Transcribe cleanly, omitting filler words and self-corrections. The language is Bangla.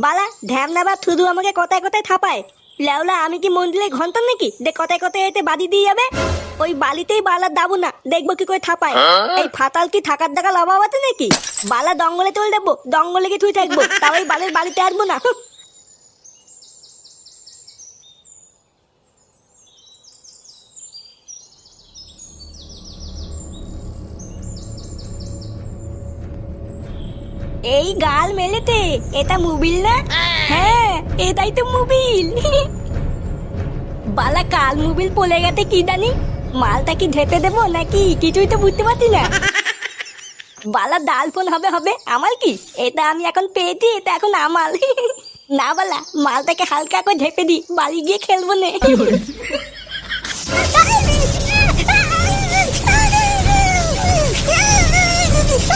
বালা ঢ্যামনা বা শুধু আমাকে কথায় কথায় থাপায়। লেওলা আমি কি মন্দিরে ঘন্টা নাকি যে কথায় কথায় এতে বাদি দিয়ে যাবে? ওই বালিতেই বালা দাবো না, দেখবো কি করে থাপায়। এই ফাতাল কি থাকার দেখা অভাব আছে নাকি? বালা দঙ্গলে তুলে দেবো, দঙ্গলে কি তুই থাকবো, তাও এই বালের বালিতে আসবো না। এই গাল মেলেতে এটা মোবিল না? হ্যাঁ এটাই তো মোবিল। বালা কাল মোবিল পড়ে গেছে কি জানি, মালটা কি ঢেপে দেবো নাকি কিছুই তো বুঝতে পারছি না। বালা ডাল ফোন হবে হবে আমার কি, এটা আমি এখন পেয়েছি, এটা এখন আমার। না বালা মালটাকে হালকা করে ঢেপে দি, বাড়ি গিয়ে খেলবো নে।